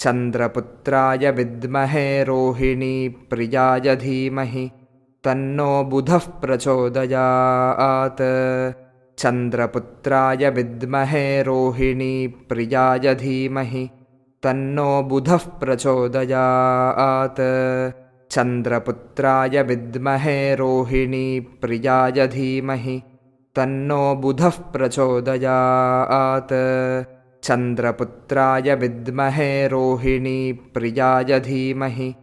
चन्द्रपुत्राय विद्महे रोहिणी प्रियाय धीमहि तन्नो बुधः प्रचोदयात्। चन्द्रपुत्राय विद्महे रोहिणी प्रियाय धीमहि तन्नो बुधः प्रचोदयात्। चन्द्रपुत्राय विद्महे रोहिणी प्रियाय धीमहि तन्नो बुधः प्रचोदयात्। चन्द्रपुत्राय विद्महे रोहिणी प्रियाय धीमहि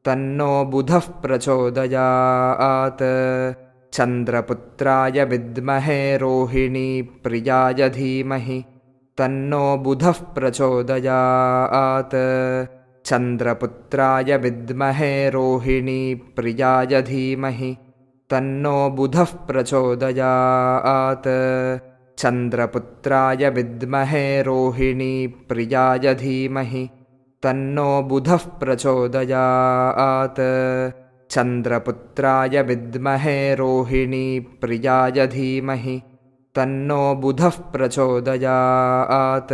तन्नो बुधः प्रचोदयात्। चन्द्रपुत्राय विद्महे रोहिणी प्रियाय धीमहि तन्नो बुधः प्रचोदयात्। चन्द्रपुत्राय विद्महे रोहिणी प्रियाय धीमहि तन्नो बुधः प्रचोदयात्। चन्द्रपुत्राय विद्महे रोहिणी प्रियाय धीमहि तन्नो बुधः प्रचोदयात्। चन्द्रपुत्राय विद्महे रोहिणी प्रियाय धीमहि तन्नो बुधः प्रचोदयात्।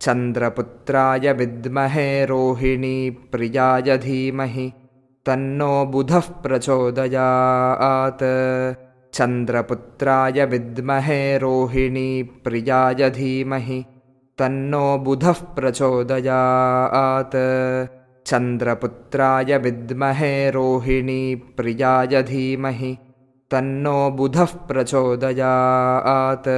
चन्द्रपुत्राय विद्महे रोहिणी प्रियाय धीमहि तन्नो बुधः प्रचोदयात्। चन्द्रपुत्राय विद्महे रोहिणी प्रियाय धीमहि तन्नो बुधः प्रचोदयात्। चन्द्रपुत्राय विद्महे रोहिणी प्रियाय धीमहि तन्नो बुधः प्रचोदयात्।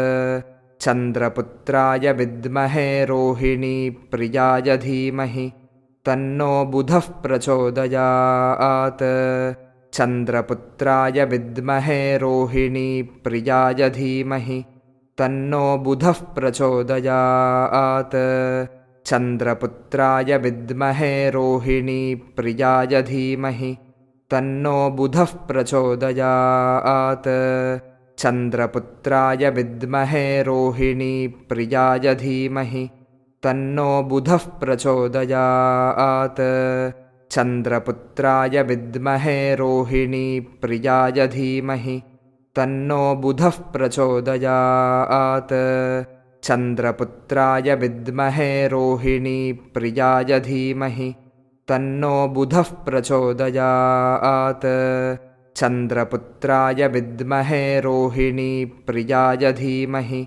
चन्द्रपुत्राय विद्महे रोहिणी प्रियाय धीमहि तन्नो बुधः प्रचोदयात्। चन्द्रपुत्राय विद्महे रोहिणी प्रियाय धीमहि तन्नो बुधः प्रचोदयात्। चन्द्रपुत्राय विद्महे रोहिणी प्रियाय धीमहि तन्नो बुधः प्रचोदयात्। चन्द्रपुत्राय विद्महे रोहिणी प्रियाय धीमहि तन्नो बुधः प्रचोदयात्। चन्द्रपुत्राय विद्महे रोहिणी प्रियाय धीमहि तन्नो बुधः प्रचोदयात्। चन्द्रपुत्राय विद्महे रोहिणी प्रियाय धीमहि तन्नो बुधः प्रचोदयात्। चन्द्रपुत्राय विद्महे रोहिणी प्रियाय धीमहि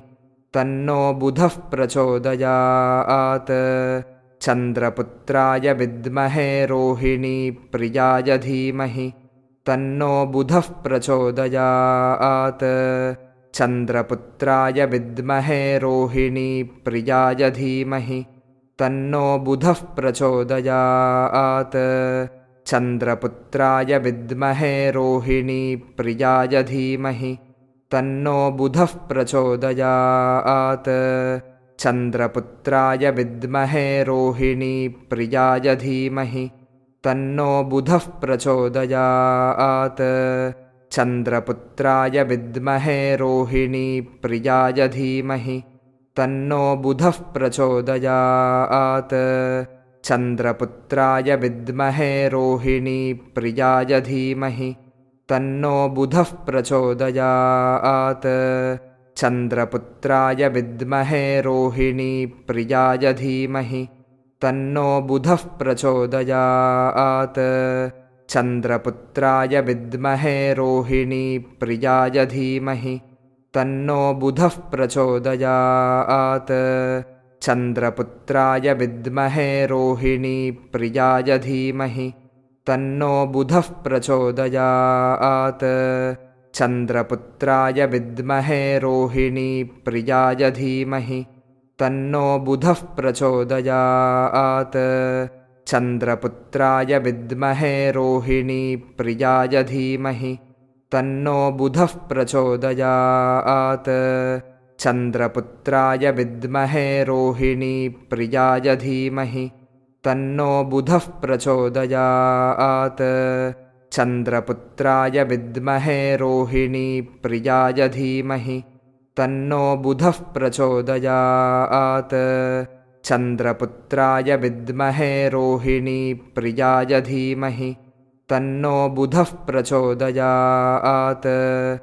तन्नो बुधः प्रचोदयात्। चन्द्रपुत्राय विद्महे रोहिणी प्रियाय धीमहि तन्नो बुधः प्रचोदयात्। चन्द्रपुत्राय विद्महे रोहिणी प्रियाय धीमहि तन्नो बुधः प्रचोदयात्। चन्द्रपुत्राय विद्महे रोहिणी प्रियाय धीमहि तन्नो बुधः प्रचोदयात्। चन्द्रपुत्राय विद्महे रोहिणी प्रियाय धीमहि तन्नो बुधः प्रचोदयात्। चन्द्रपुत्राय विद्महे रोहिणी प्रियाय धीमहि तन्नो बुधः प्रचोदयात्। चन्द्रपुत्राय विद्महे रोहिणी प्रियाय धीमहि तन्नो बुधः प्रचोदयात्। चन्द्रपुत्राय विद्महे रोहिणी प्रियाय धीमहि तन्नो बुधः प्रचोदयात्। चन्द्रपुत्राय विद्महे रोहिणी प्रियाय धीमहि तन्नो बुधः प्रचोदयात्। चन्द्रपुत्राय विद्महे रोहिणी प्रियाय धीमहि तन्नो बुधः प्रचोदयात्। चन्द्रपुत्राय विद्महे रोहिणी प्रियाय धीमहि तन्नो बुधः प्रचोदयात्। चन्द्रपुत्राय विद्महे रोहिणी प्रियाय धीमहि तन्नो बुधः प्रचोदयात्। चन्द्रपुत्राय विद्महे रोहिणी प्रियाय धीमहि तन्नो बुधः प्रचोदयात्। चन्द्रपुत्राय विद्महे रोहिणी प्रियाय धीमहि तन्नो बुधः प्रचोदयात्। चन्द्रपुत्राय विद्महे रोहिणी प्रियाय धीमहि तन्नो बुधः प्रचोदयात्।